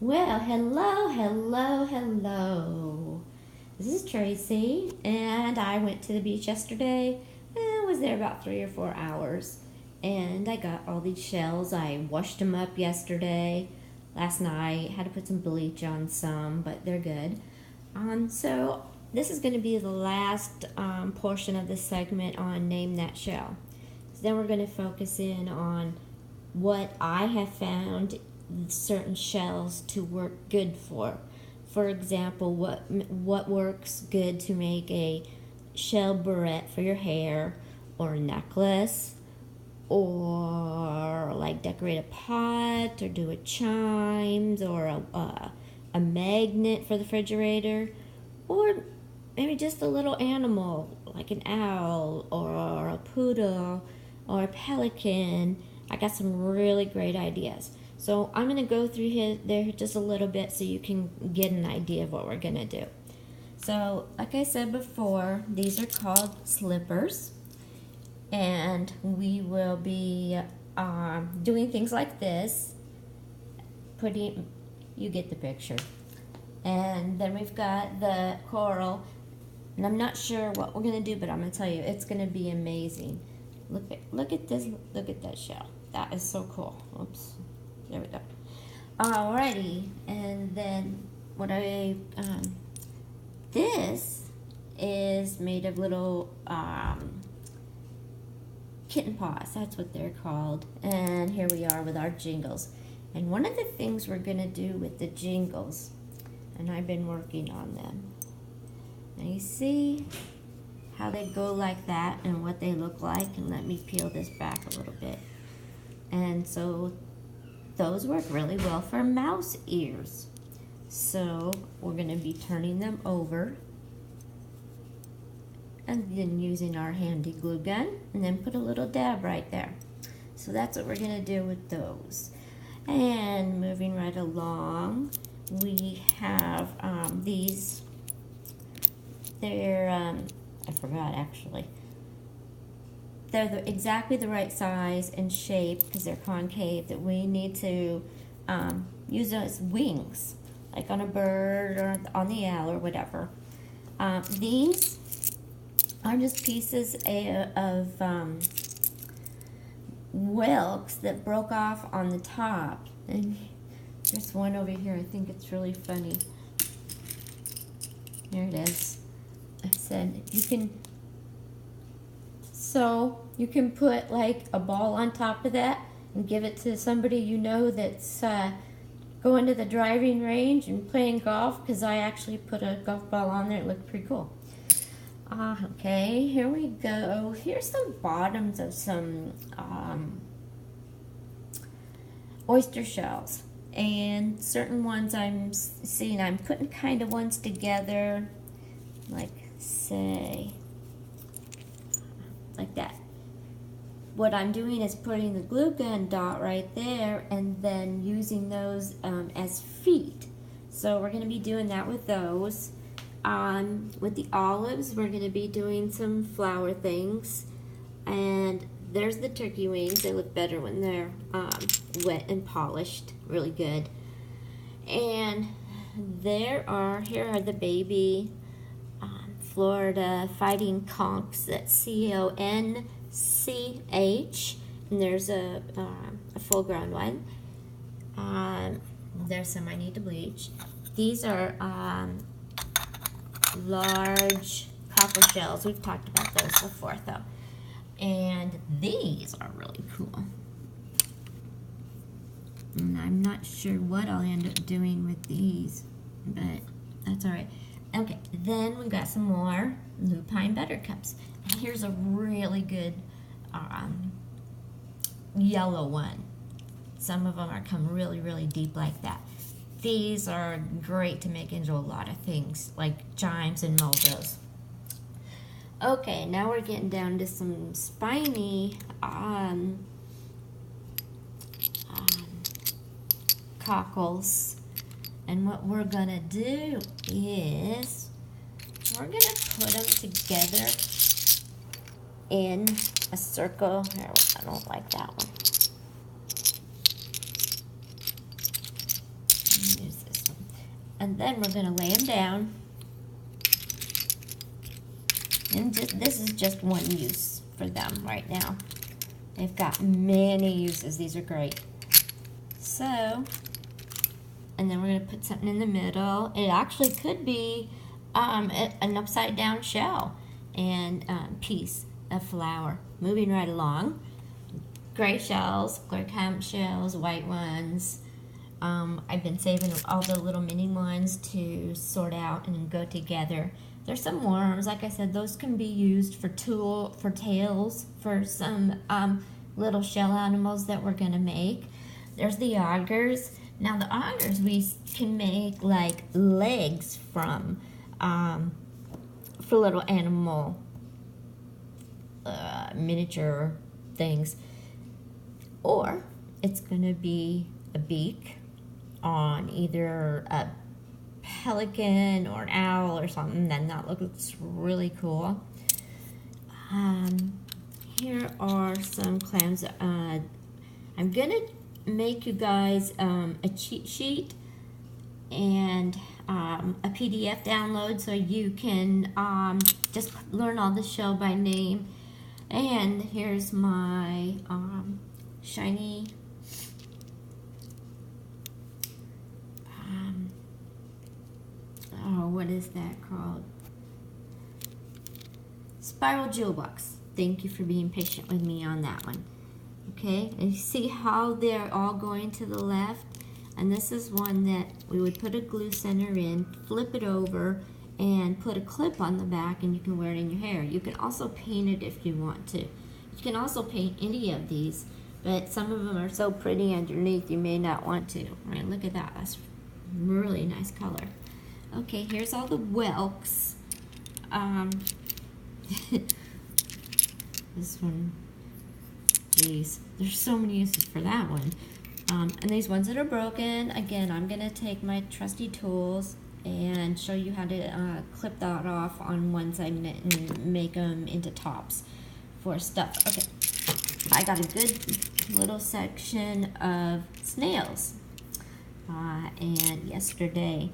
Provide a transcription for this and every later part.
Well, hello. This is Tracy, and I went to the beach yesterday. I was there about 3 or 4 hours, and I got all these shells. I washed them up yesterday, last night. Had to put some bleach on some, but they're good. So this is going to be the last portion of this segment on Name That Shell. So then we're going to focus in on what I have found certain shells to work good for. For example, what works good to make a shell barrette for your hair, or a necklace, or like decorate a pot, or do a chimes, or a magnet for the refrigerator, or maybe just a little animal like an owl or a poodle or a pelican. I got some really great ideas. So I'm going to go through here there just a little bit so you can get an idea of what we're going to do. So like I said before, these are called slippers, and we will be doing things like this. You get the picture. And then we've got the coral, and I'm not sure what we're going to do, but I'm going to tell you, it's going to be amazing. Look at this, look at that shell. That is so cool. Oops. There we go. Alrighty, and then this is made of little kitten paws. That's what they're called. And here we are with our jingles. And one of the things we're gonna do with the jingles, and I've been working on them. Now you see how they go like that and what they look like. And let me peel this back a little bit. And so those work really well for mouse ears. So we're going to be turning them over and then using our handy glue gun, and then put a little dab right there. So that's what we're going to do with those. And moving right along, we have these. They're, I forgot actually. They're exactly the right size and shape, because they're concave, that we need to use them as wings, like on a bird or on the owl or whatever. These are just pieces of whelks that broke off on the top. And there's one over here, I think it's really funny. Here it is. I said you can put like a ball on top of that and give it to somebody you know that's going to the driving range and playing golf, because I actually put a golf ball on there. It looked pretty cool. Okay, here we go. Here's the bottoms of some oyster shells. And certain ones I'm seeing, I'm putting kind of ones together, like say, like that. What I'm doing is putting the glue gun dot right there and then using those as feet. So we're going to be doing that with those. With the olives, we're going to be doing some flower things. And there's the turkey wings. They look better when they're wet and polished. Really good. And here are the baby Florida fighting conchs. That's CONCH, and there's a full-grown one. There's some I need to bleach. These are large copper shells. We've talked about those before, though. And these are really cool. And I'm not sure what I'll end up doing with these, but that's all right. Okay, then we've got some more lupine buttercups. And here's a really good yellow one. Some of them come really, really deep like that. These are great to make into a lot of things, like chimes and mojos. Okay, now we're getting down to some spiny cockles. And what we're gonna do is we're gonna put them together in a circle. Here, I don't like that one. Use And then we're going to lay them down. And this is just one use for them right now. They've got many uses. These are great. So, and then we're going to put something in the middle. It actually could be an upside down shell and piece of flower. Moving right along. Gray shells, gray clam shells, white ones. I've been saving all the little mini ones to sort out and go together. There's some worms, like I said, those can be used for tails, for some little shell animals that we're gonna make. There's the augers. Now the augers we can make like legs from, for little animal miniature things. Or it's gonna be a beak on either a pelican or an owl or something, then that looks really cool. Here are some clams. I'm gonna make you guys a cheat sheet and a PDF download so you can just learn all the shell by name. And here's my shiny what is that called? Spiral jewel box. Thank you for being patient with me on that one. Okay, and you see how they're all going to the left? And this is one that we would put a glue center in, flip it over, and put a clip on the back, and you can wear it in your hair. You can also paint it if you want to. You can also paint any of these, but some of them are so pretty underneath you may not want to. Right, look at that. That's really nice color. Okay, here's all the whelks. This one, geez, there's so many uses for that one. And these ones that are broken, again, I'm gonna take my trusty tools and show you how to clip that off on one segment and make them into tops for stuff. Okay, I got a good little section of snails and yesterday,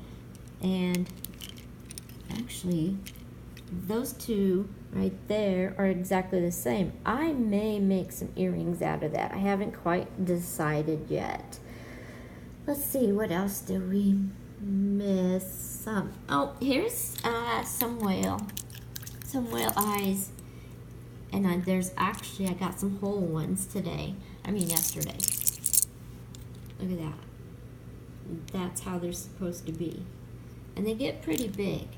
and actually those two right there are exactly the same. I may make some earrings out of that. I haven't quite decided yet. Let's see, what else do we miss? Oh, here's some whale eyes. And there's actually, I got some whole ones today. I mean yesterday. Look at that. That's how they're supposed to be. And they get pretty big.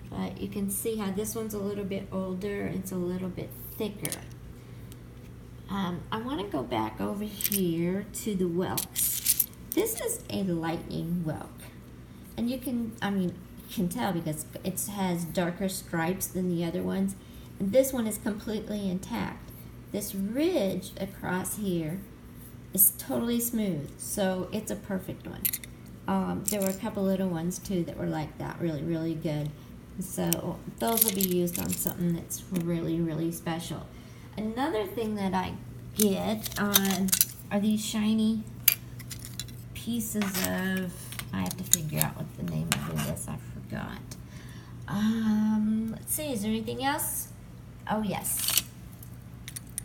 But you can see how this one's a little bit older. It's a little bit thicker. I want to go back over here to the whelks. This is a lightning whelk. And you can, you can tell because it has darker stripes than the other ones. And this one is completely intact. This ridge across here is totally smooth. So it's a perfect one. There were a couple little ones too that were like that, really, really good. So those will be used on something that's really, really special. Another thing that I get are these shiny pieces of, I have to figure out what the name of it is, I forgot. Let's see, is there anything else? Oh yes,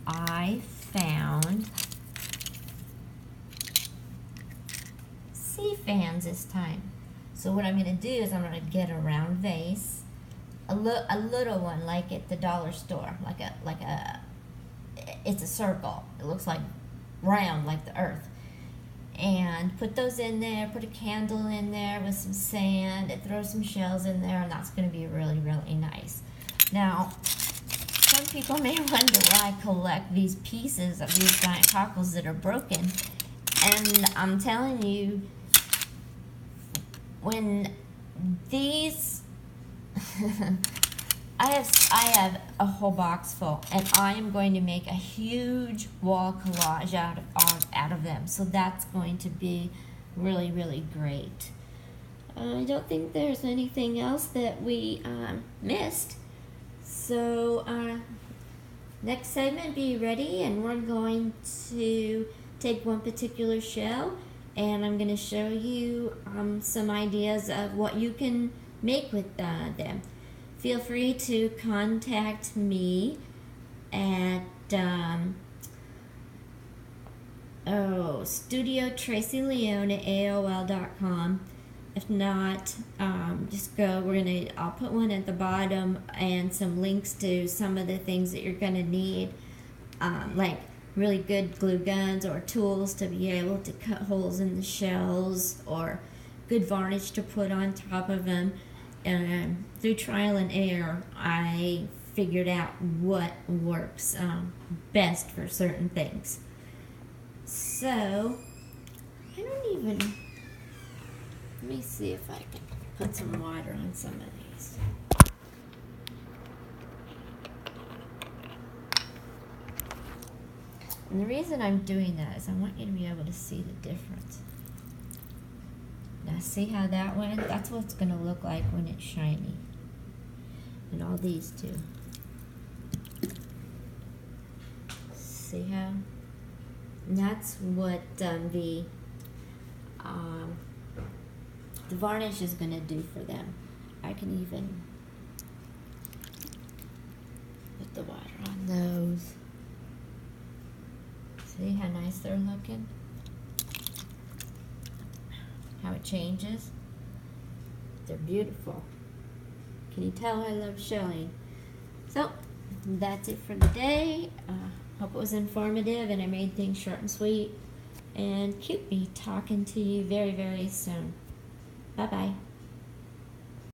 I found sea fans this time. So what I'm going to do is I'm going to get a round vase, a little one like at the dollar store, it's a circle. It looks like round like the earth. And put those in there, put a candle in there with some sand, and throw some shells in there, and that's going to be really, really nice. Now, some people may wonder why I collect these pieces of these giant cockles that are broken. And I'm telling you, when these, I have a whole box full, and I am going to make a huge wall collage out of them. So that's going to be really, really great. I don't think there's anything else that we missed. So next segment, be ready, and we're going to take one particular shell and I'm going to show you some ideas of what you can make with them. Feel free to contact me at Studio Tracy Leone at AOL.com. If not, just go. I'll put one at the bottom and some links to some of the things that you're gonna need, like really good glue guns or tools to be able to cut holes in the shells, or good varnish to put on top of them. And through trial and error, I figured out what works best for certain things. So, let me see if I can put some water on some of these. And the reason I'm doing that is I want you to be able to see the difference. Now see how that went? That's what it's going to look like when it's shiny. And all these too. See how? And that's what the varnish is going to do for them. I can even put the water on those. See how nice they're looking? How it changes? They're beautiful. Can you tell I love showing? So, that's it for the day. Hope it was informative and I made things short and sweet and cute. Be talking to you very, very soon. Bye-bye.